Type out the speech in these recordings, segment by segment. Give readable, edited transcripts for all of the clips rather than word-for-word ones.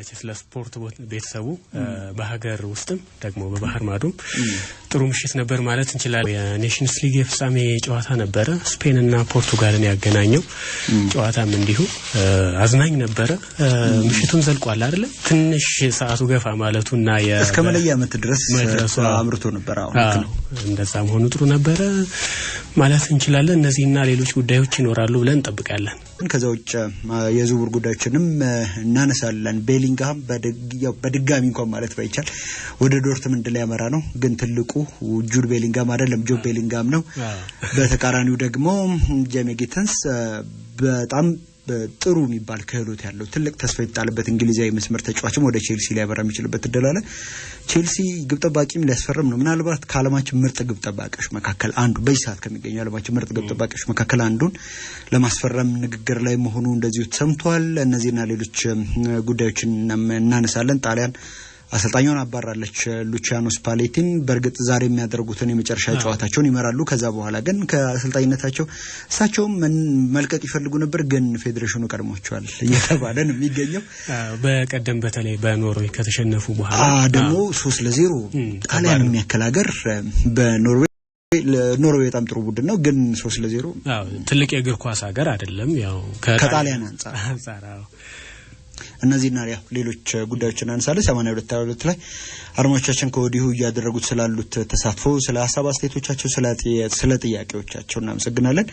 መቼስ ለስፖርት ቤተሰቡ በሀገር ውስጥም ደግሞ በባህር ማዶም ጥሩ ምሽት ነበር ማለት እንችላለን። የኔሽንስ ሊግ የፍጻሜ ጨዋታ ነበር ስፔንና ፖርቱጋልን ያገናኘው ጨዋታም እንዲሁ አዝናኝ ነበር። ምሽቱን ዘልቋል አይደል? ትንሽ ሰዓቱ ገፋ ማለቱና እስከ መለያ ምት ድረስ አምርቶ ነበር። አሁን እንደዛ መሆኑ ጥሩ ነበር ማለት እንችላለን። እነዚህና ሌሎች ጉዳዮች ይኖራሉ ብለን እንጠብቃለን። ከዛ ውጭ የዝውውር ጉዳዮችንም እናነሳለን። ቤሊንጋም በድጋሚ እንኳን ማለት ባይቻል ወደ ዶርትመንድ ላይ ያመራ ነው። ግን ትልቁ ጁድ ቤሊንጋም አይደለም ጆብ ቤሊንጋም ነው። በተቃራኒው ደግሞ ጄሚ ጊተንስ በጣም ጥሩ የሚባል ክህሎት ያለው ትልቅ ተስፋ የተጣለበት እንግሊዛዊ መስመር ተጫዋችም ወደ ቼልሲ ሊያበራ የሚችልበት እድል አለ። ቼልሲ ግብ ጠባቂም ሊያስፈርም ነው። ምናልባት ከዓለማችን ምርጥ ግብ ጠባቂዎች መካከል አንዱ በዚህ ሰዓት ከሚገኙ ዓለማችን ምርጥ ግብ ጠባቂዎች መካከል አንዱን ለማስፈረም ንግግር ላይ መሆኑ እንደዚሁ ተሰምቷል። እነዚህና ሌሎች ጉዳዮችን እናነሳለን። ጣሊያን አሰልጣኙን አባራለች ሉቺያኖ ስፓሌቲን። በርግጥ ዛሬ የሚያደርጉትን የመጨረሻ ጨዋታቸውን ይመራሉ። ከዛ በኋላ ግን ከአሰልጣኝነታቸው እሳቸው መልቀቅ ይፈልጉ ነበር፣ ግን ፌዴሬሽኑ ቀድሟቸዋል እየተባለ ነው የሚገኘው። በቀደም በተለይ በኖርዌይ ከተሸነፉ በኋላ ደግሞ 3-0 ጣሊያን የሚያክል ሀገር ኖርዌይ በጣም ጥሩ ቡድን ነው፣ ግን 3-0 ትልቅ የእግር ኳስ ሀገር አይደለም ያው ከጣሊያን አንፃር እነዚህና ሌሎች ጉዳዮችን አንሳለን። 82 ላይ አድማጮቻችን ከወዲሁ እያደረጉት ስላሉት ተሳትፎ ስለ ሐሳብ አስተያየቶቻቸው ስለ ጥያቄዎቻቸው እናመሰግናለን።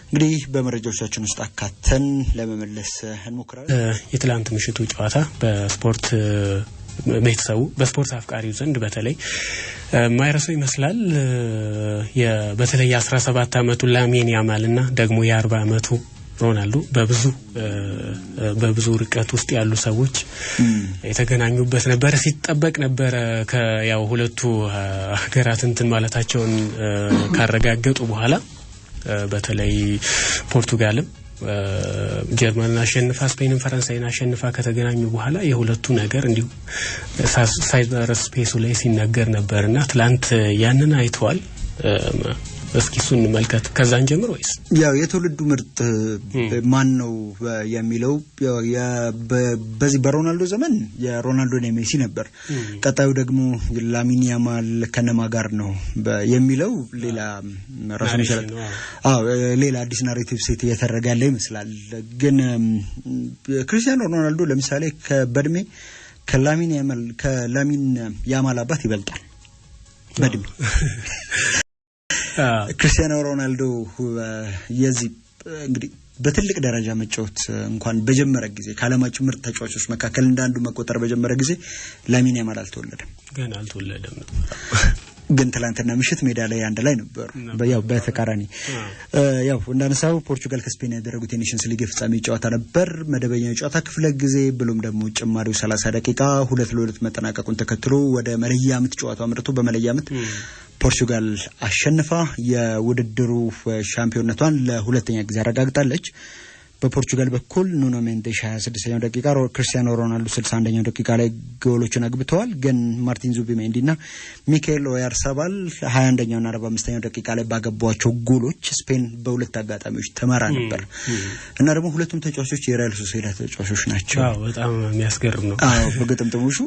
እንግዲህ በመረጃዎቻችን ውስጥ አካተን ለመመለስ እንሞክራለን። የትላንት ምሽቱ ጨዋታ በስፖርት ቤተሰቡ በስፖርት አፍቃሪው ዘንድ በተለይ ማይረሰው ይመስላል። በተለይ የ17 አመቱ ላሚን ያማልና ደግሞ የ40 አመቱ ሮናልዶ በብዙ ርቀት ውስጥ ያሉ ሰዎች የተገናኙበት ነበር። ሲጠበቅ ነበር ከያው ሁለቱ ሀገራት እንትን ማለታቸውን ካረጋገጡ በኋላ በተለይ ፖርቱጋልም ጀርመንን አሸንፋ ስፔንን ፈረንሳይን አሸንፋ ከተገናኙ በኋላ የሁለቱ ነገር እንዲሁ ሳይበር ስፔሱ ላይ ሲነገር ነበርና ትላንት ያንን አይተዋል። እስኪ እሱን መልከት ከዛን ጀምሮ ወይስ ያው የትውልዱ ምርጥ ማን ነው የሚለው በዚህ በሮናልዶ ዘመን የሮናልዶ እና ሜሲ ነበር። ቀጣዩ ደግሞ ላሚን ያማል ከነማ ጋር ነው የሚለው ሌላ ራሱን ይችላል። ሌላ አዲስ ናሬቲቭ ሴት እየተደረጋለ ይመስላል። ግን ክሪስቲያኖ ሮናልዶ ለምሳሌ በእድሜ ከላሚን ያማል አባት ይበልጣል በእድሜ። ክሪስቲያኖ ሮናልዶ የዚህ እንግዲህ በትልቅ ደረጃ መጫወት እንኳን በጀመረ ጊዜ ከዓለማችን ምርጥ ተጫዋቾች መካከል እንዳንዱ መቆጠር በጀመረ ጊዜ ላሚን ያማል አልተወለደም። ግን ትላንትና ምሽት ሜዳ ላይ አንድ ላይ ነበሩ። ያው በተቃራኒ ያው እንዳነሳው ፖርቹጋል ከስፔን ያደረጉት የኔሽንስ ሊግ ፍጻሜ ጨዋታ ነበር። መደበኛው ጨዋታ ክፍለ ጊዜ ብሎም ደግሞ ጭማሪው 30 ደቂቃ 2-2 መጠናቀቁን ተከትሎ ወደ መለያ ምት ጨዋታው አምርቶ በመለያ ምት ፖርቹጋል አሸንፋ የውድድሩ ሻምፒዮንነቷን ለሁለተኛ ጊዜ አረጋግጣለች። በፖርቹጋል በኩል ኑኖ ሜንዴሽ 26ኛው ደቂቃ ክርስቲያኖ ሮናልዶ 61ኛው ደቂቃ ላይ ጎሎችን አግብተዋል። ግን ማርቲን ዙቢሜንዲና ሚካኤል ኦያርሳባል 21ኛውና 45ኛው ደቂቃ ላይ ባገቧቸው ጎሎች ስፔን በሁለት አጋጣሚዎች ተመራ ነበር እና ደግሞ ሁለቱም ተጫዋቾች የሪያል ሶሲዳድ ተጫዋቾች ናቸው። በጣም የሚያስገርም ነው። በግጥምጥሞሹ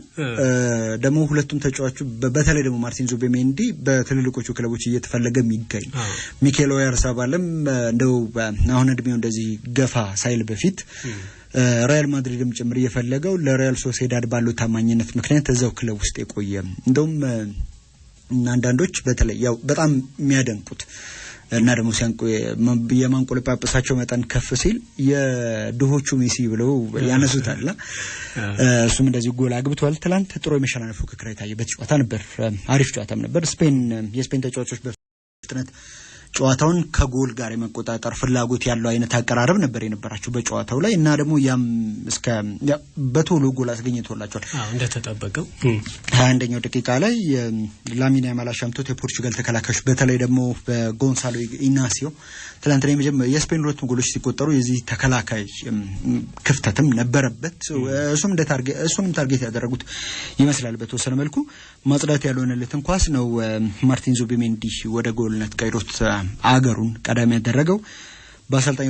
ደግሞ ሁለቱም ተጫዋቾች በተለይ ደግሞ ማርቲን ዙቢሜንዲ በትልልቆቹ ክለቦች እየተፈለገ የሚገኝ ሚካኤል ኦያርሳባልም እንደው አሁን እድሜው እንደዚህ ገፋ ሳይል በፊት ሪያል ማድሪድም ጭምር እየፈለገው ለሪያል ሶሲዳድ ባለው ታማኝነት ምክንያት እዛው ክለብ ውስጥ የቆየ እንደውም አንዳንዶች በተለይ ያው በጣም የሚያደንቁት እና ደግሞ የማንቆለጳጳሳቸው መጠን ከፍ ሲል የድሆቹ ሜሲ ብለው ያነሱታል። እሱም እንደዚህ ጎል አግብቷል። ትላንት ጥሩ የመሸናነፍ ፉክክር የታየበት ጨዋታ ነበር። አሪፍ ጨዋታም ነበር። የስፔን ተጫዋቾች በፍጥነት ጨዋታውን ከጎል ጋር የመቆጣጠር ፍላጎት ያለው አይነት አቀራረብ ነበር የነበራቸው በጨዋታው ላይ እና ደግሞ ያም እስከ በቶሎ ጎል አስገኝቶላቸዋል። እንደተጠበቀው 21ኛው ደቂቃ ላይ ላሚን ያማል አሻምቶት የፖርቹጋል ተከላካዮች በተለይ ደግሞ በጎንሳሎ ኢናሲዮ ትላንትና የስፔን ሁለቱም ጎሎች ሲቆጠሩ የዚህ ተከላካይ ክፍተትም ነበረበት። እሱንም ታርጌት ያደረጉት ይመስላል። በተወሰነ መልኩ ማጽዳት ያልሆነለትን ኳስ ነው ማርቲን ዙቢሜንዲ ወደ ጎልነት ቀይሮት አገሩን ቀዳሚ ያደረገው። በአሰልጣኝ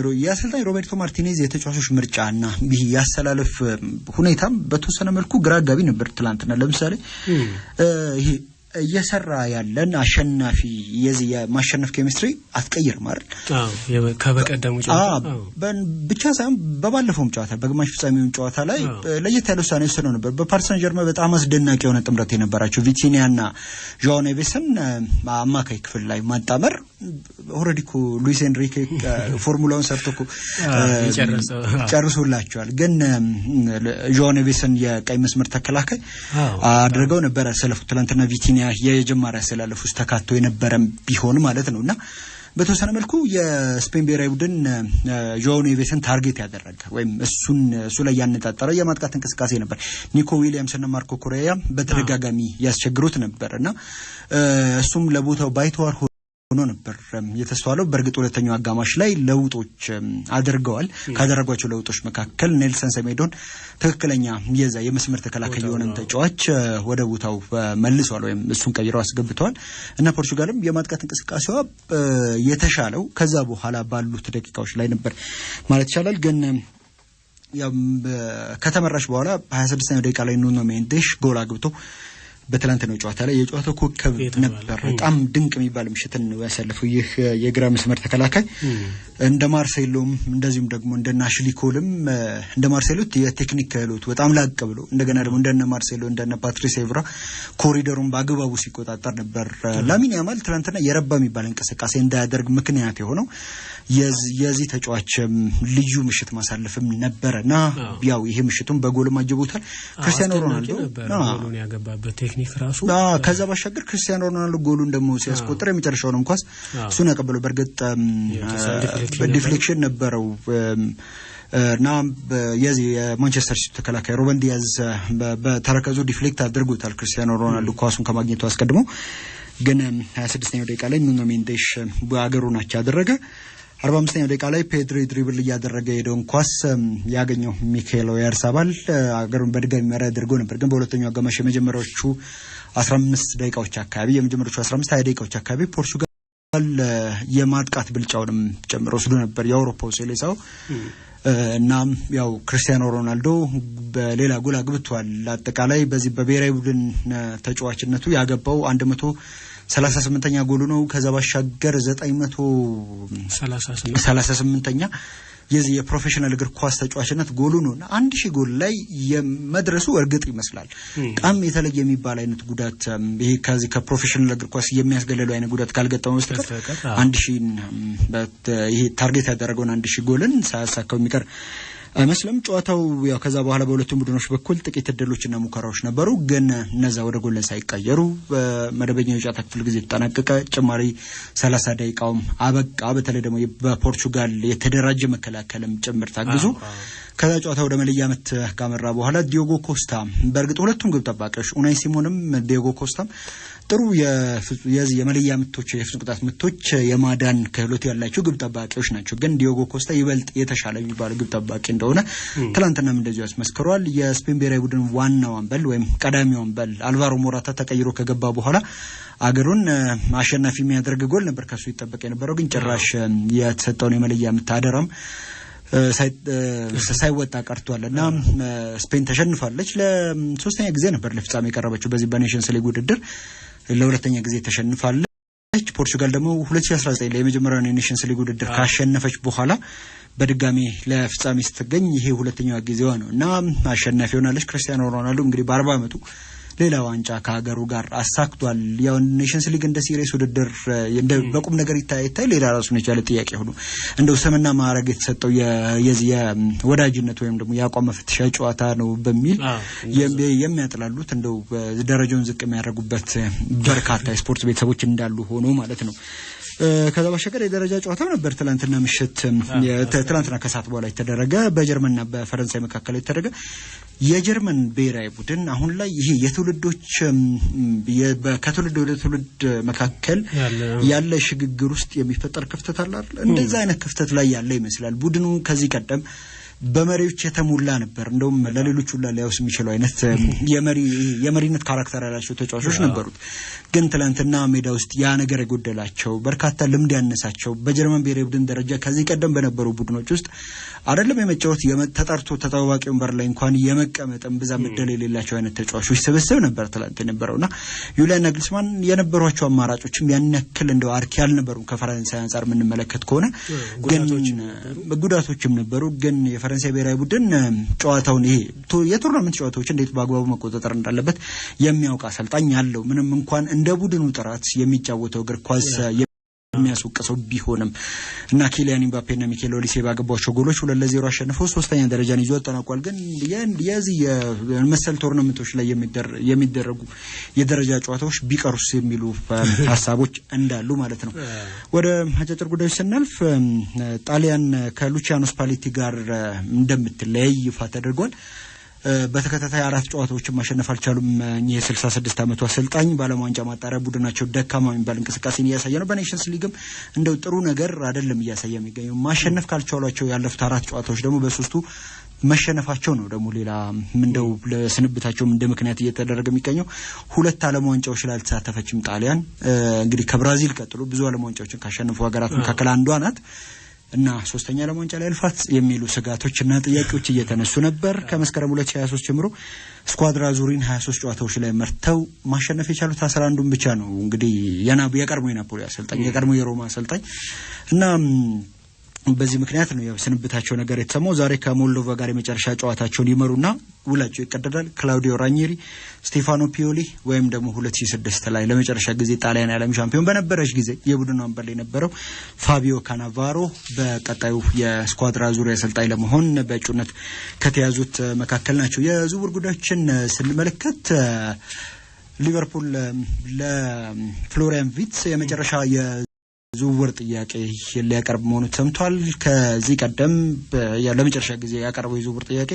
ሮቤርቶ ማርቲኔዝ የተጫዋቾች ምርጫና ያሰላለፍ ሁኔታም በተወሰነ መልኩ ግራ አጋቢ ነበር ትላንትና። ለምሳሌ ይሄ እየሰራ ያለን አሸናፊ የዚህ የማሸነፍ ኬሚስትሪ አትቀይርም አይደል? ከበቀደሙ ጨዋታ ብቻ ሳይሆን በባለፈውም ጨዋታ በግማሽ ፍጻሜው ጨዋታ ላይ ለየት ያለ ውሳኔ ወስነው ነበር። በፓሪስ ሰን ጀርመን በጣም አስደናቂ የሆነ ጥምረት የነበራቸው ቪቲኒያና ጆao ኔቬስን አማካይ ክፍል ላይ ማጣመር ኦሬዲ ኮ ሉዊስ ኤንሪኬ ፎርሙላውን ሰርቶ ጨርሶላቸዋል። ግን ጆao ኔቬስን የቀይ መስመር ተከላካይ አድርገው ነበር ሰለፉ ትላንትና ቪቲኒያ የጀማሪ አሰላለፍ ውስጥ ተካቶ የነበረም ቢሆን ማለት ነውና በተወሰነ መልኩ የስፔን ብሔራዊ ቡድን ጆao ኔቬስን ታርጌት ያደረገ ወይም እሱ ላይ ያነጣጠረ የማጥቃት እንቅስቃሴ ነበር። ኒኮ ዊሊያምስ እና ማርኮ ኮሬያ በተደጋጋሚ ያስቸግሩት ነበርና እሱም ለቦታው ባይተዋር ሆኖ ነበር የተስተዋለው። በእርግጥ ሁለተኛው አጋማሽ ላይ ለውጦች አድርገዋል። ካደረጓቸው ለውጦች መካከል ኔልሰን ሰሜዶን ትክክለኛ የመስመር ተከላካይ የሆነን ተጫዋች ወደ ቦታው መልሷል ወይም እሱን ቀይረው አስገብተዋል እና ፖርቹጋልም የማጥቃት እንቅስቃሴዋ የተሻለው ከዛ በኋላ ባሉት ደቂቃዎች ላይ ነበር ማለት ይቻላል። ግን ከተመራሽ በኋላ 26ኛው ደቂቃ ላይ ኑኖ ሜንዴሽ ጎል አግብቶ በትላንትናው ጨዋታ ላይ የጨዋታው ኮከብ ነበር። በጣም ድንቅ የሚባል ምሽትን ነው ያሳለፈው ይህ የግራ መስመር ተከላካይ። እንደ ማርሴሎም እንደዚሁም ደግሞ እንደ ናሽሊ ኮልም እንደ ማርሴሎ የቴክኒክ ክህሎት በጣም ላቅ ብሎ እንደገና ደግሞ እንደነ ማርሴሎ እንደነ ፓትሪስ ኤቭራ ኮሪደሩን በአግባቡ ሲቆጣጠር ነበር። ላሚን ያማል ትላንትና የረባ የሚባል እንቅስቃሴ እንዳያደርግ ምክንያት የሆነው የዚህ ተጫዋች ልዩ ምሽት ማሳለፍም ነበርና ያው ይሄ ምሽቱን በጎል ማጀቡታል። ክርስቲያኖ ሮናልዶ ጎሉን ያገባበት ቴክኒክ ራሱ ከዛ ባሻገር ክርስቲያኖ ሮናልዶ ጎሉን ደግሞ ሲያስቆጥር የመጨረሻውን ኳስ እሱን ያቀበለው በእርግጥ በዲፍሌክሽን ነበረው እና የዚህ የማንቸስተር ሲቲ ተከላካይ ሩበን ዲያዝ በተረከዙ ዲፍሌክት አድርጎታል ክርስቲያኖ ሮናልዶ ኳሱን ከማግኘቱ አስቀድሞ። ግን 26ኛው ደቂቃ ላይ ኑኖ ሜንዴሽ በአገሩን አቻ አደረገ። 45ኛው ደቂቃ ላይ ፔድሪ ድሪብል እያደረገ ሄደውን ኳስ ያገኘው ሚካኤል ኦያርሳባል አገሩን በድጋሚ መራ አድርጎ ነበር። ግን በሁለተኛው አጋማሽ የመጀመሪያዎቹ 15 ደቂቃዎች አካባቢ የመጀመሪያዎቹ 15 20 ደቂቃዎች አካባቢ ፖርቹጋል የማጥቃት ብልጫውንም ጨምሮ ወስዶ ነበር የአውሮፓው ሴሌሳው እና ያው ክርስቲያኖ ሮናልዶ በሌላ ጎል አግብቷል። አጠቃላይ በዚህ በብሔራዊ ቡድን ተጫዋችነቱ ያገባው 138ኛ ጎሉ ነው። ከዛ ባሻገር 938ኛ የዚህ የፕሮፌሽናል እግር ኳስ ተጫዋችነት ጎሉ ነውና 1000 ጎል ላይ የመድረሱ እርግጥ ይመስላል። በጣም የተለየ የሚባል አይነት ጉዳት ይሄ ከዚህ ከፕሮፌሽናል እግር ኳስ የሚያስገለለው አይነት ጉዳት ካልገጠመው በስተቀር 1000 ይሄ ታርጌት ያደረገውን 1000 ጎልን ሳያሳካው የሚቀር አይመስልም። ጨዋታው ያው ከዛ በኋላ በሁለቱም ቡድኖች በኩል ጥቂት እድሎችና ሙከራዎች ነበሩ። ግን እነዛ ወደ ጎል ሳይቀየሩ በመደበኛው የጨዋታ ክፍል ጊዜ ተጠናቀቀ። ጭማሪ 30 ደቂቃውም አበቃ። በተለይ ደግሞ በፖርቹጋል የተደራጀ መከላከልም ጭምር ታግዙ ከዛ ጨዋታው ወደ መለያ ምት ካመራ በኋላ ዲዮጎ ኮስታ በእርግጥ ሁለቱም ግብ ጠባቂዎች ኡናይ ሲሞንም ዲዮጎ ኮስታም ጥሩ የመለያ ምቶች የፍጹም ቅጣት ምቶች የማዳን ክህሎት ያላቸው ግብ ጠባቂዎች ናቸው። ግን ዲዮጎ ኮስታ ይበልጥ የተሻለ የሚባለው ግብ ጠባቂ እንደሆነ ትላንትናም እንደዚሁ ያስመስክሯል። የስፔን ብሔራዊ ቡድን ዋናው አምበል ወይም ቀዳሚው አምበል አልቫሮ ሞራታ ተቀይሮ ከገባ በኋላ አገሩን አሸናፊ የሚያደርግ ጎል ነበር ከሱ ይጠበቅ የነበረው። ግን ጭራሽ የተሰጠውን የመለያ ምት አደራም ሳይወጣ ቀርቷልና ስፔን ተሸንፋለች። ለሶስተኛ ጊዜ ነበር ለፍጻሜ የቀረበችው በዚህ በኔሽንስ ሊግ ውድድር ለሁለተኛ ጊዜ ተሸንፋለች። ፖርቹጋል ደግሞ 2019 ላይ የመጀመሪያውን የኔሽንስ ሊግ ውድድር ካሸነፈች በኋላ በድጋሚ ለፍጻሜ ስትገኝ ይሄ ሁለተኛው ጊዜዋ ነውና አሸናፊ ሆናለች። ክርስቲያኖ ሮናልዶ እንግዲህ በ40 ዓመቱ ሌላ ዋንጫ ከሀገሩ ጋር አሳክቷል። ያው ኔሽንስ ሊግ እንደ ሲሪየስ ውድድር እንደ በቁም ነገር ይታይ ሌላ ራሱን የቻለ ጥያቄ ሆኖ እንደው ስምና ማዕረግ የተሰጠው የዚህ የወዳጅነት ወይም ደግሞ የአቋም መፈተሻ ጨዋታ ነው በሚል የሚያጥላሉት እንደው ደረጃውን ዝቅ የሚያደርጉበት በርካታ የስፖርት ቤተሰቦች እንዳሉ ሆኖ ማለት ነው። ከዛ ባሻገር የደረጃ ጨዋታው ነበር ትላንትና ምሽት ትላንትና ከሰዓት በኋላ የተደረገ በጀርመንና በፈረንሳይ መካከል የተደረገ የጀርመን ብሔራዊ ቡድን አሁን ላይ ይሄ የትውልዶች ከትውልድ ወደ ትውልድ መካከል ያለ ሽግግር ውስጥ የሚፈጠር ክፍተት አለ አይደል? እንደዛ አይነት ክፍተት ላይ ያለ ይመስላል ቡድኑ። ከዚህ ቀደም በመሪዎች የተሞላ ነበር። እንደውም ለሌሎች ሁሉ ሊያውስ የሚችለው አይነት የመሪነት ካራክተር ያላቸው ተጫዋቾች ነበሩት። ግን ትላንትና ሜዳ ውስጥ ያ ነገር የጎደላቸው በርካታ ልምድ ያነሳቸው በጀርመን ብሔራዊ ቡድን ደረጃ ከዚህ ቀደም በነበሩ ቡድኖች ውስጥ አይደለም የመጫወት ተጠርቶ ተጠባባቂ ወንበር ላይ እንኳን የመቀመጥም ብዛም እድል የሌላቸው አይነት ተጫዋቾች ስብስብ ነበር ትላንት የነበረውና ዩሊያን ናግልስማን የነበሯቸው አማራጮችም ያን ያክል እንደው አርኪ ያልነበሩም ከፈረንሳይ አንፃር የምንመለከት ከሆነ ግን ጉዳቶችም ነበሩ። ግን የፈረንሳይ ብሔራዊ ቡድን ጨዋታውን ይሄ የቱርናመንት ጨዋታዎች እንዴት በአግባቡ መቆጣጠር እንዳለበት የሚያውቅ አሰልጣኝ ያለው ምንም እንኳን እንደ ቡድኑ ጥራት የሚጫወተው እግር ኳስ የሚያስወቅሰው ቢሆንም እና ኪሊያን ኤምባፔና ሚኬል ኦሊሴ ባገቧቸው ጎሎች 2-0 አሸንፈው ሶስተኛ ደረጃን ይዞ አጠናቋል። ግን የዚህ የመሰል ቶርናመንቶች ላይ የሚደረጉ የደረጃ ጨዋታዎች ቢቀሩስ የሚሉ ሀሳቦች እንዳሉ ማለት ነው። ወደ አጫጭር ጉዳዮች ስናልፍ ጣሊያን ከሉቺያኖ ስፓሌቲ ጋር እንደምትለያይ ይፋ ተደርጓል። በተከታታይ 4 ጨዋታዎችን ማሸነፍ አልቻሉም። የ66 ዓመቱ አሰልጣኝ በዓለም ዋንጫ ማጣሪያ ቡድናቸው ደካማ የሚባል እንቅስቃሴን እያሳየ ነው። በኔሽንስ ሊግም እንደው ጥሩ ነገር አይደለም እያሳየ የሚገኘው። ማሸነፍ ካልቻሏቸው ያለፉት 4 ጨዋታዎች ደግሞ በሶስቱ መሸነፋቸው ነው። ደግሞ ሌላ እንደው ለስንብታቸው እንደ ምክንያት እየተደረገ የሚገኘው 2 ዓለም ዋንጫዎች ላይ አልተሳተፈችም ጣሊያን። እንግዲህ ከብራዚል ቀጥሎ ብዙ ዓለም ዋንጫዎችን ካሸነፉ ሀገራት መካከል አንዷ ናት እና ሶስተኛ ዓለም ዋንጫ ላይ አልፋት የሚሉ ስጋቶችና ጥያቄዎች እየተነሱ ነበር። ከመስከረም 2023 ጀምሮ ስኳድራ ዙሪን 23 ጨዋታዎች ላይ መርተው ማሸነፍ የቻሉት 11ዱን ብቻ ነው። እንግዲህ የቀድሞ የናፖሊ አሰልጣኝ የቀድሞ የሮማ አሰልጣኝ እና በዚህ ምክንያት ነው ያው ስንብታቸው ነገር የተሰማው። ዛሬ ከሞልዶቫ ጋር የመጨረሻ ጨዋታቸውን ይመሩና ውላቸው ይቀደዳል። ክላውዲዮ ራኒሪ፣ ስቴፋኖ ፒዮሊ ወይም ደግሞ 2006 ላይ ለመጨረሻ ጊዜ ጣሊያን የዓለም ሻምፒዮን በነበረች ጊዜ የቡድኑ አምበል የነበረው ፋቢዮ ካናቫሮ በቀጣዩ የስኳድራ ዙሪያ አሰልጣኝ ለመሆን በእጩነት ከተያዙት መካከል ናቸው። የዝውውር ጉዳዮችን ስንመለከት ሊቨርፑል ለፍሎሪያን ቪትስ የመጨረሻ ዝውውር ጥያቄ ሊያቀርብ መሆኑ ተሰምቷል። ከዚህ ቀደም ለመጨረሻ ጊዜ ያቀረበው የዝውውር ጥያቄ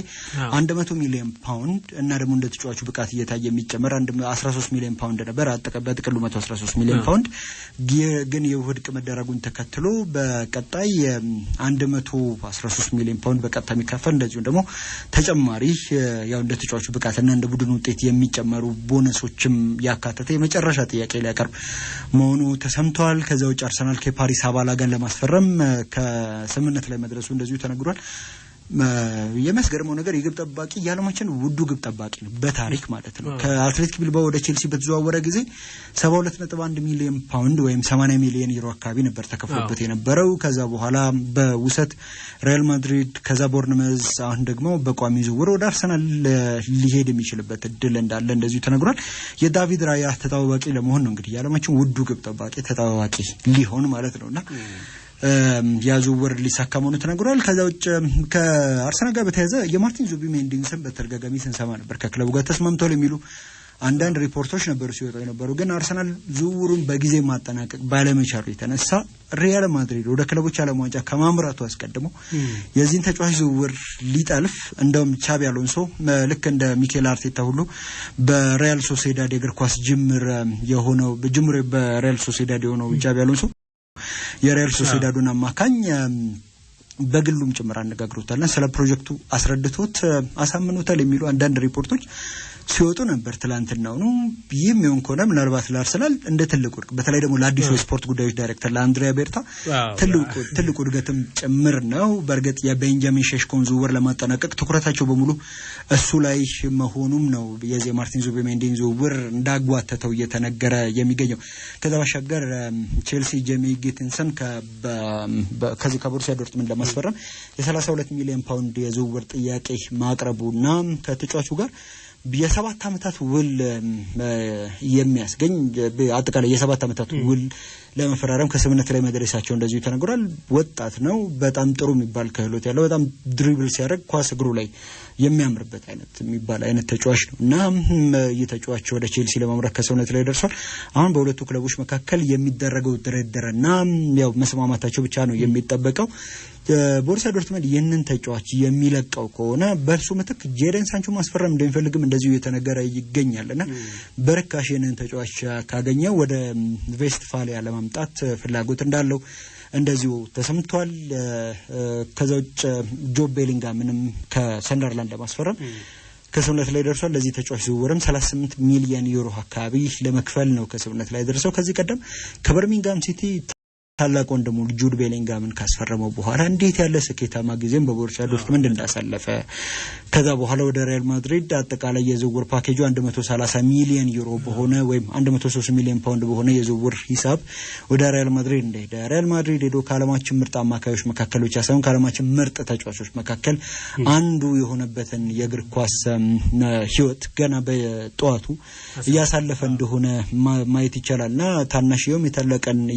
100 ሚሊዮን ፓውንድ እና ደግሞ እንደ ተጫዋቹ ብቃት እየታየ የሚጨመር 13 ሚሊዮን ፓውንድ ነበር። በጥቅሉ 113 ሚሊዮን ፓውንድ ግን የውድቅ መደረጉን ተከትሎ በቀጣይ 113 ሚሊዮን ፓውንድ በቀጥታ የሚከፈል እንደዚሁ ደግሞ ተጨማሪ ያው እንደ ተጫዋቹ ብቃትና እንደ ቡድኑ ውጤት የሚጨመሩ ቦነሶችም ያካተተ የመጨረሻ ጥያቄ ሊያቀርብ መሆኑ ተሰምቷል። ከዛ ውጭ አርሰናል ከፓሪስ አባላ ጋር ለማስፈረም ከስምምነት ላይ መድረሱ እንደዚሁ ተነግሯል። የሚያስገርመው ነገር የግብ ጠባቂ የዓለማችን ውዱ ግብ ጠባቂ ነው በታሪክ ማለት ነው። ከአትሌቲክ ቢልባኦ ወደ ቼልሲ በተዘዋወረ ጊዜ 72.1 ሚሊዮን ፓውንድ ወይም 80 ሚሊዮን ዩሮ አካባቢ ነበር ተከፍሎበት የነበረው። ከዛ በኋላ በውሰት ሪያል ማድሪድ፣ ከዛ ቦርንመዝ፣ አሁን ደግሞ በቋሚ ዝውውር ወደ አርሰናል ሊሄድ የሚችልበት እድል እንዳለ እንደዚሁ ተነግሯል። የዳቪድ ራያ ተጣባቂ ለመሆን ነው እንግዲህ የዓለማችን ውዱ ግብ ጠባቂ ተጣባቂ ሊሆን ማለት ነውና ያዙውር ሊሳካ መሆኑ ተነግሯል። ከዛ ውጭ ከአርሰናል ጋር በተያያዘ የማርቲን ዙቢሜንዲን ስም በተደጋጋሚ ስንሰማ ነበር። ከክለቡ ጋር ተስማምቷል የሚሉ አንዳንድ ሪፖርቶች ነበሩ ሲወጡ የነበሩ። ግን አርሰናል ዝውውሩን በጊዜ ማጠናቀቅ ባለመቻሉ የተነሳ ሪያል ማድሪድ ወደ ክለቦች ዓለም ዋንጫ ከማምራቱ አስቀድሞ የዚህን ተጫዋች ዝውውር ሊጠልፍ እንደውም ቻቢ አሎንሶ ልክ እንደ ሚኬል አርቴታ ሁሉ በሪያል ሶሴዳድ የእግር ኳስ ጅምር በሪያል ሶሴዳድ የሆነው ቻቢ አሎንሶ የሪያል ሶሴዳዱን አማካኝ በግሉም ጭምር አነጋግሮታልና ስለ ፕሮጀክቱ አስረድቶት አሳምኖታል የሚሉ አንዳንድ ሪፖርቶች ሲወጡ ነበር ትላንትናው ነው። ይህም ይሁን ከሆነ ምናልባት ለአርሰናል እንደ ትልቁ በተለይ ደግሞ ለአዲሱ የስፖርት ጉዳዮች ዳይሬክተር ለአንድሪያ ቤርታ ትልቁ እድገትም ጭምር ነው። በእርግጥ የቤንጃሚን ሼሽኮን ዝውውር ለማጠናቀቅ ትኩረታቸው በሙሉ እሱ ላይ መሆኑም ነው የዚህ ማርቲን ዙቢሜንዲን ዝውውር እንዳጓተተው እየተነገረ የሚገኘው። ከዛ ባሻገር ቼልሲ ጄሚ ጊትንሰን ከዚህ ከቦሩሲያ ዶርትመንድ ለማስፈረም የ32 ሚሊዮን ፓውንድ የዝውውር ጥያቄ ማቅረቡና ከተጫዋቹ ጋር የ7 ዓመታት ውል የሚያስገኝ አጠቃላይ የ7 ዓመታት ውል ለመፈራረም ከስምምነት ላይ መድረሳቸው እንደዚሁ ተነግሯል። ወጣት ነው፣ በጣም ጥሩ የሚባል ክህሎት ያለው፣ በጣም ድሪብል ሲያደርግ ኳስ እግሩ ላይ የሚያምርበት አይነት ተጫዋች ነው እና የተጫዋቹ ወደ ቼልሲ ለማምራት ከስምምነት ላይ ደርሷል። አሁን በሁለቱ ክለቦች መካከል የሚደረገው ድርድርና ያው መስማማታቸው ብቻ ነው የሚጠበቀው። ቦሩሲያ ዶርትመንድ ይህንን ተጫዋች የሚለቀው ከሆነ በእርሱ ምትክ ጄደን ሳንቾ ማስፈረም እንደሚፈልግም እንደዚሁ የተነገረ ይገኛልና በርካሽ ይህንን ተጫዋች ካገኘው ወደ ቬስትፋሊያ ለማምጣት ፍላጎት እንዳለው እንደዚሁ ተሰምቷል። ከዛ ውጭ ጆብ ቤሊንጋምንም ከሰንደርላንድ ለማስፈረም ከስምምነት ላይ ደርሷል። ለዚህ ተጫዋች ዝውውርም 38 ሚሊዮን ዩሮ አካባቢ ለመክፈል ነው ከስምምነት ላይ ደርሰው። ከዚህ ቀደም ከበርሚንጋም ሲቲ ታላቅ ወንድሙ ጁድ ቤሊንጋምን ካስፈረመው በኋላ እንዴት ያለ ስኬታማ ጊዜም በቦሩሲያ ዶርትመንድ እንዳሳለፈ ከዛ በኋላ ወደ ሪያል ማድሪድ አጠቃላይ የዝውውር ፓኬጁ 130 ሚሊዮን ዩሮ በሆነ ወይም 103 ሚሊዮን ፓውንድ በሆነ የዝውውር ሂሳብ ወደ ሪያል ማድሪድ እንደሄደ ሪያል ማድሪድ ሄዶ ከዓለማችን ምርጥ አማካዮች መካከል ብቻ ሳይሆን ከዓለማችን ምርጥ ተጫዋቾች መካከል አንዱ የሆነበትን የእግር ኳስ ህይወት ገና በጠዋቱ እያሳለፈ እንደሆነ ማየት ይቻላልና ታናሽየውም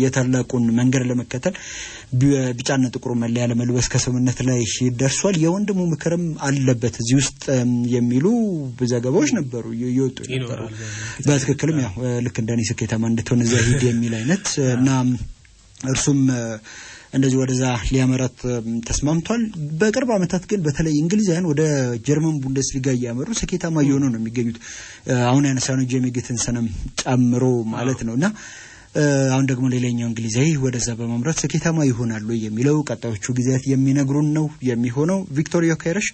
የታላቁን መንገድ ለመከተል ቢጫና ጥቁር መለያ ለመልበስ ከስምምነት ላይ ደርሷል። የወንድሙ ምክርም አለበት እዚህ ውስጥ የሚሉ ዘገባዎች ነበሩ ይወጡ ነበሩ። በትክክልም ያው ልክ እንደኔ ስኬታማ እንድትሆን እዛ ሂድ የሚል አይነት እና እርሱም እንደዚህ ወደዛ ሊያመራት ተስማምቷል። በቅርብ ዓመታት ግን በተለይ እንግሊዛውያን ወደ ጀርመን ቡንደስሊጋ እያመሩ ስኬታማ እየሆኑ ነው የሚገኙት። አሁን ያነሳነው ጄሚ ጊትንሰንም ጨምሮ ማለት ነውና አሁን ደግሞ ሌላኛው እንግሊዛዊ ወደዛ በማምራት ስኬታማ ይሆናሉ የሚለው ቀጣዮቹ ጊዜያት የሚነግሩን ነው የሚሆነው። ቪክቶር ዮኬሬሽ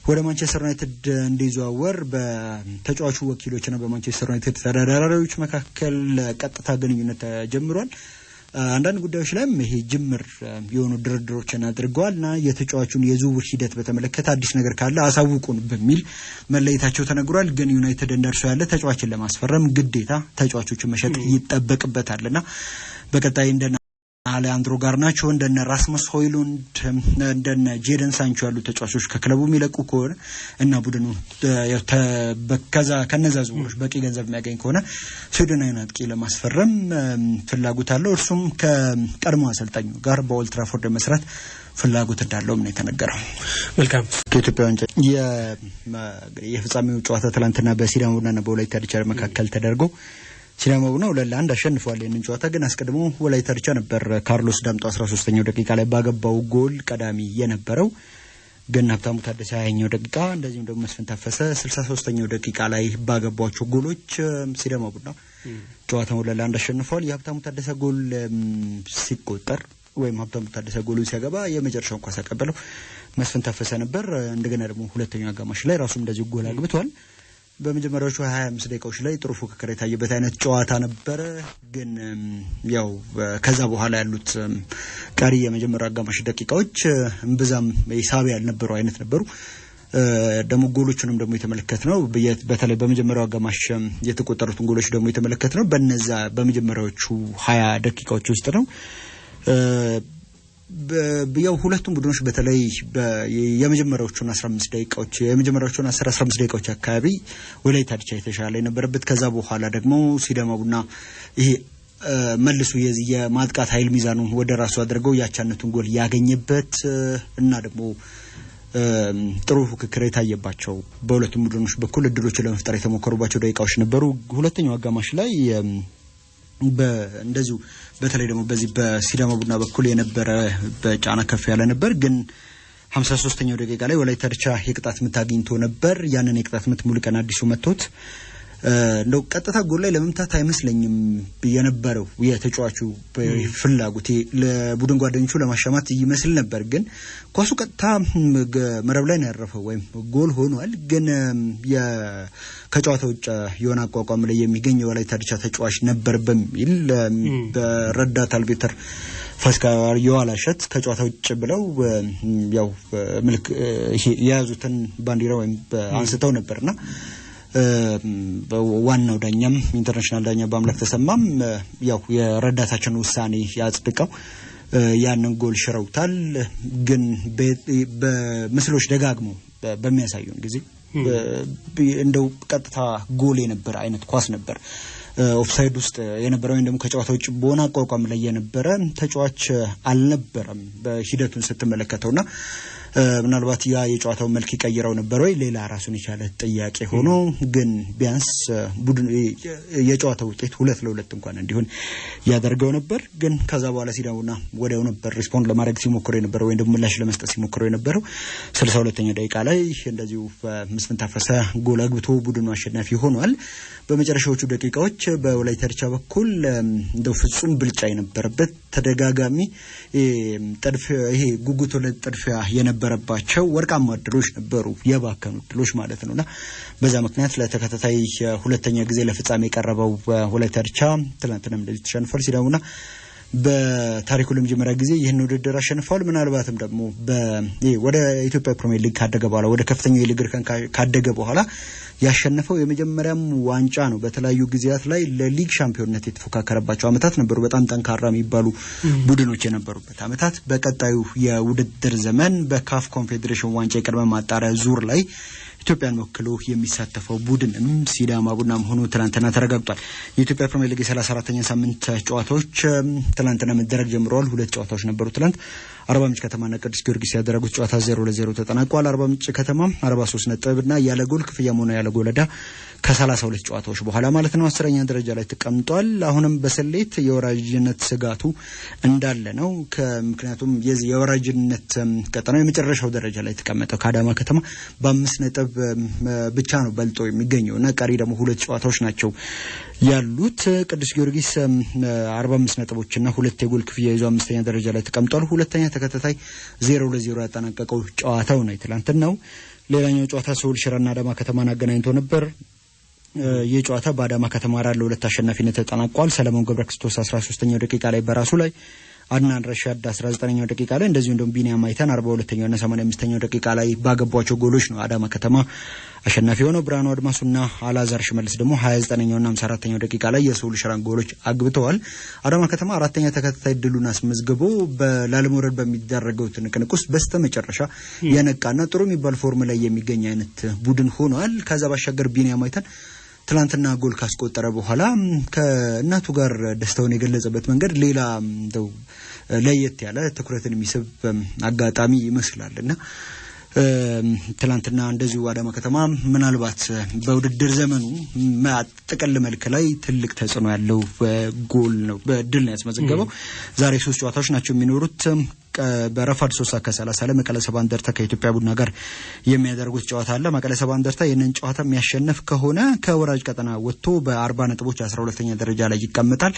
ወደ ማንቸስተር ዩናይትድ እንዲዘዋወር በተጫዋቹ ወኪሎችና በማንቸስተር ዩናይትድ ተደራዳሪዎች መካከል ቀጥታ ግንኙነት ተጀምሯል። አንዳንድ ጉዳዮች ላይም ይሄ ጅምር የሆኑ ድርድሮችን አድርገዋልና የተጫዋቹን የዝውውር ሂደት በተመለከተ አዲስ ነገር ካለ አሳውቁን በሚል መለየታቸው ተነግሯል። ግን ዩናይትድ እንደርሱ ያለ ተጫዋችን ለማስፈረም ግዴታ ተጫዋቾችን መሸጥ ይጠበቅበታልና በቀጣይ እንደና አሌአንድሮ ጋርናቾ እንደነ ራስመስ ሆይሉንድ እንደነ ጄደን ሳንቾ ያሉ ተጫዋቾች ከክለቡ የሚለቁ ከሆነ እና ቡድኑ ከነዛ ዝውውሮች በቂ ገንዘብ የሚያገኝ ከሆነ ስዊድናዊውን አጥቂ ለማስፈረም ፍላጎት አለው። እርሱም ከቀድሞ አሰልጣኙ ጋር በኦልድ ትራፎርድ መስራት ፍላጎት እንዳለው ነው የተነገረው። መልካም ከኢትዮጵያ ዋንጫ የፍጻሜው ጨዋታ ትላንትና በሲዳማ ቡናና በወላይታ ዲቻ መካከል ተደርጎ ሲዳማ ቡና 2-1 አሸንፏል። ይህንን ጨዋታ ግን አስቀድሞ ወላይታ ዲቻ ነበር ካርሎስ ዳምጦ 13ኛው ደቂቃ ላይ ባገባው ጎል ቀዳሚ የነበረው። ግን ሀብታሙ ታደሰ 20ኛው ደቂቃ እንደዚሁም ደግሞ መስፍን ታፈሰ 63ኛው ደቂቃ ላይ ባገባቸው ጎሎች ሲዳማ ቡና ጨዋታውን 2-1 አሸንፏል። የሀብታሙ ታደሰ ጎል ሲቆጠር ወይም ሀብታሙ ታደሰ ጎሉን ሲያገባ የመጨረሻውን ኳስ ያቀበለው መስፍን ታፈሰ ነበር። እንደገና ደግሞ ሁለተኛው አጋማሽ ላይ ራሱ እንደዚህ ጎል አግብቷል። በመጀመሪያዎቹ 25 ደቂቃዎች ላይ ጥሩ ፉክክር የታየበት አይነት ጨዋታ ነበረ። ግን ያው ከዛ በኋላ ያሉት ቀሪ የመጀመሪያው አጋማሽ ደቂቃዎች እምብዛም ሳቢ ያልነበሩ አይነት ነበሩ። ደግሞ ጎሎቹንም ደግሞ የተመለከትነው በተለይ በመጀመሪያው አጋማሽ የተቆጠሩትን ጎሎች ደግሞ የተመለከትነው በነዛ በመጀመሪያዎቹ 20 ደቂቃዎች ውስጥ ነው። ያው ሁለቱም ቡድኖች በተለይ የመጀመሪያዎቹን 15 ደቂቃዎች የመጀመሪያዎቹን 15 ደቂቃዎች አካባቢ ወላይታ ዲቻ የተሻለ የነበረበት ከዛ በኋላ ደግሞ ሲዳማ ቡና ይሄ መልሱ የማጥቃት ኃይል ሚዛኑ ወደ ራሱ አድርገው ያቻነቱን ጎል ያገኘበት እና ደግሞ ጥሩ ፉክክር የታየባቸው በሁለቱም ቡድኖች በኩል እድሎችን ለመፍጠር የተሞከሩባቸው ደቂቃዎች ነበሩ። ሁለተኛው አጋማሽ ላይ እንደዚሁ በተለይ ደግሞ በዚህ በሲዳማ ቡና በኩል የነበረ በጫና ከፍ ያለ ነበር። ግን 53ኛው ደቂቃ ላይ ወላይታ ዲቻ የቅጣት ምት አግኝቶ ነበር። ያንን የቅጣት ምት ሙሉቀን አዲሱ መጥቶት እንደው ቀጥታ ጎል ላይ ለመምታት አይመስለኝም የነበረው የተጫዋቹ ፍላጎት ለቡድን ጓደኞቹ ለማሻማት ይመስል ነበር። ግን ኳሱ ቀጥታ መረብ ላይ ነው ያረፈው ወይም ጎል ሆኗል። ግን ከጨዋታው ውጭ የሆነ አቋቋም ላይ የሚገኝ የወላይታ ዲቻ ተጫዋች ነበር በሚል በረዳት አልቤተር ፈስካር የዋላሸት ከጨዋታው ውጭ ብለው ያው ምልክ የያዙትን ባንዲራ ወይም አንስተው ነበርና ዋናው ዳኛም ኢንተርናሽናል ዳኛ በአምላክ ተሰማም ያው የረዳታቸውን ውሳኔ ያጽድቀው ያንን ጎል ሽረውታል። ግን በምስሎች ደጋግሞ በሚያሳዩን ጊዜ እንደው ቀጥታ ጎል የነበረ አይነት ኳስ ነበር። ኦፍሳይድ ውስጥ የነበረው ወይም ደግሞ ከጨዋታ ውጭ በሆነ አቋቋም ላይ የነበረ ተጫዋች አልነበረም በሂደቱን ስትመለከተውና ምናልባት ያ የጨዋታው መልክ ይቀይረው ነበር ወይ ሌላ ራሱን የቻለ ጥያቄ ሆኖ ግን ቢያንስ ቡድን የጨዋታው ውጤት 2-2 እንኳን እንዲሆን ያደርገው ነበር። ግን ከዛ በኋላ ሲዳሙና ወዲያው ነበር ሪስፖንድ ለማድረግ ሲሞክሩ የነበረው ወይም ደግሞ ምላሽ ለመስጠት ሲሞክሩ የነበረው 62ኛ ደቂቃ ላይ እንደዚሁ መስፍን ታፈሰ ጎል አግብቶ ቡድኑ አሸናፊ ሆኗል። በመጨረሻዎቹ ደቂቃዎች በወላይታ ዲቻ በኩል እንደው ፍጹም ብልጫ የነበረበት ተደጋጋሚ ይሄ ጉጉት ለጥድፊያ የነበረባቸው ወርቃማ እድሎች ነበሩ፣ የባከኑ እድሎች ማለት ነውና በዛ ምክንያት ለተከታታይ ሁለተኛ ጊዜ ለፍጻሜ የቀረበው ወላይታ ዲቻ ትናንትናም እንደዚህ ተሸንፏል። ሲዳሙና በታሪኩ ለመጀመሪያ ጊዜ ይህን ውድድር አሸንፈዋል። ምናልባትም ደግሞ ወደ ኢትዮጵያ ፕሪሚየር ሊግ ካደገ በኋላ ወደ ከፍተኛው የሊግ እርከን ካደገ በኋላ ያሸነፈው የመጀመሪያም ዋንጫ ነው። በተለያዩ ጊዜያት ላይ ለሊግ ሻምፒዮንነት የተፎካከረባቸው አመታት ነበሩ፣ በጣም ጠንካራ የሚባሉ ቡድኖች የነበሩበት አመታት። በቀጣዩ የውድድር ዘመን በካፍ ኮንፌዴሬሽን ዋንጫ የቅድመ ማጣሪያ ዙር ላይ ኢትዮጵያን ወክሎ የሚሳተፈው ቡድንም ሲዳማ ቡና መሆኑ ትናንትና ተረጋግጧል። የኢትዮጵያ ፕሪሚየር ሊግ የ34ኛ ሳምንት ጨዋታዎች ትናንትና መደረግ ጀምረዋል። ሁለት ጨዋታዎች ነበሩ ትናንት። አርባ ምንጭ ከተማና ቅዱስ ጊዮርጊስ ያደረጉት ጨዋታ 0-0 ተጠናቋል። አርባ ምንጭ ከተማ 43 ነጥብና ያለ ጎል ክፍያም ሆነ ያለ ጎል ዕዳ ከ32 ጨዋታዎች በኋላ ማለት ነው 10ኛ ደረጃ ላይ ተቀምጧል። አሁንም በስሌት የወራጅነት ስጋቱ እንዳለ ነው። ምክንያቱም የዚህ የወራጅነት ቀጠናው የመጨረሻው ደረጃ ላይ ተቀመጠው ከአዳማ ከተማ በ5 ነጥብ ብቻ ነው በልጦ የሚገኘውና ቀሪ ደግሞ ሁለት ጨዋታዎች ናቸው ያሉት። ቅዱስ ጊዮርጊስ 45 ነጥቦችና ሁለት የጎል ክፍያ ይዞ 5ኛ ደረጃ ላይ ተቀምጧል። ሁለተኛ ተከታታይ 0-0 ያጠናቀቀው ጨዋታው ነው ትላንትናው። ሌላኛው ጨዋታ ሶል ሽረና አዳማ ከተማን አገናኝቶ ነበር። የጨዋታ በአዳማ ከተማ 4-2 አሸናፊነት ተጠናቋል። ሰለሞን ገብረክርስቶስ 13ኛው ደቂቃ ላይ በራሱ ላይ አድናን ረሻድ 19ኛው ደቂቃ ላይ እንደዚሁ እንደም ቢኒያም አይተን 42ኛው እና 85ኛው ደቂቃ ላይ ባገቧቸው ጎሎች ነው አዳማ ከተማ አሸናፊ ሆነው። ብርሃኑ አድማሱና አላዛር ሽመልስ ደግሞ 29ኛው እና 54ኛው ደቂቃ ላይ የሶል ሽራን ጎሎች አግብተዋል። አዳማ ከተማ አራተኛ ተከታታይ ድሉን አስመዝግቦ በላለመውረድ በሚደረገው ትንቅንቅ ውስጥ በስተመጨረሻ የነቃና ጥሩ የሚባል ፎርም ላይ የሚገኝ አይነት ቡድን ሆኗል። ከዛ ባሻገር ቢኒያም አይተን ትላንትና ጎል ካስቆጠረ በኋላ ከእናቱ ጋር ደስታውን የገለጸበት መንገድ ሌላ እንደው ለየት ያለ ትኩረትን የሚስብ አጋጣሚ ይመስላልና ትላንትና እንደዚሁ አዳማ ከተማ ምናልባት በውድድር ዘመኑ ጥቅል መልክ ላይ ትልቅ ተጽዕኖ ያለው ጎል ነው በድል ነው ያስመዘገበው። ዛሬ 3 ጨዋታዎች ናቸው የሚኖሩት። በረፋድ 3:30 ላይ መቀለ ሰባ እንደርታ ከኢትዮጵያ ቡና ጋር የሚያደርጉት ጨዋታ አለ። መቀለ ሰባ እንደርታ ይህንን ጨዋታ የሚያሸንፍ ከሆነ ከወራጅ ቀጠና ወጥቶ በ40 ነጥቦች 12ኛ ደረጃ ላይ ይቀመጣል።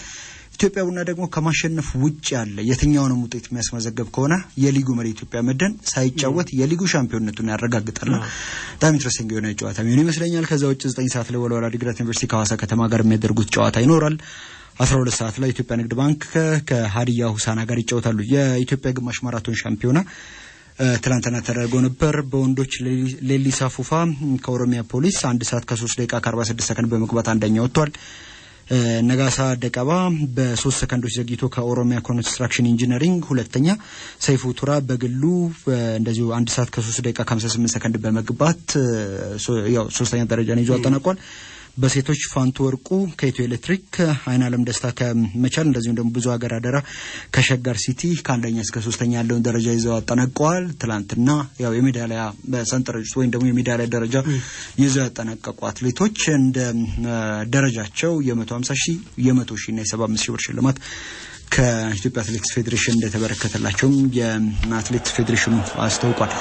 ኢትዮጵያ ቡና ደግሞ ከማሸነፍ ውጭ ያለ የትኛውንም ውጤት የሚያስመዘግብ ከሆነ የሊጉ መሪ ኢትዮጵያ መድን ሳይጫወት የሊጉ ሻምፒዮንነቱን ያረጋግጣልና በጣም ኢንትረስቲንግ የሆነ ጨዋታ ምን ይመስለኛል። ከዛ ውጭ 9 ሰዓት ላይ ወልዋሎ ዓዲግራት ዩኒቨርሲቲ ከሐዋሳ ከተማ ጋር የሚያደርጉት ጨዋታ ይኖራል። 12 ሰዓት ላይ ኢትዮጵያ ንግድ ባንክ ከሀዲያ ሁሳና ጋር ይጫወታሉ። የኢትዮጵያ ግማሽ ማራቶን ሻምፒዮና ትላንትና ተደርጎ ነበር። በወንዶች ሌሊሳ ፉፋ ከኦሮሚያ ፖሊስ 1 ሰዓት ከ3 ደቂቃ ከ46 ሰከንድ በመግባት አንደኛ ወጥቷል። ነጋሳ ደቀባ በ3 ሰከንዶች ዘግይቶ ከኦሮሚያ ኮንስትራክሽን ኢንጂነሪንግ ሁለተኛ፣ ሰይፉ ቱራ በግሉ እንደዚሁ 1 ሰዓት ከ3 ደቂቃ ከ58 ሰከንድ በመግባት ያው 3ኛ ደረጃን ይዞ አጠናቋል። በሴቶች ፋንቱ ወርቁ ከኢትዮ ኤሌክትሪክ፣ አይናለም ደስታ ከመቻል እንደዚሁ ደግሞ ብዙ ሀገር አደራ ከሸገር ሲቲ ከአንደኛ እስከ 3ኛ ያለውን ደረጃ ይዘው አጠናቀዋል። ትላንትና ያው የሜዳሊያ በሰንጠረዥ ወይም ደግሞ የሜዳሊያ ደረጃ ይዘው ያጠናቀቁ አትሌቶች እንደ ደረጃቸው የ150,000 የ100,000 እና የ75,000 ብር ሽልማት ከኢትዮጵያ አትሌቲክስ ፌዴሬሽን እንደተበረከተላቸው የአትሌቲክስ ፌዴሬሽኑ አስታውቋል።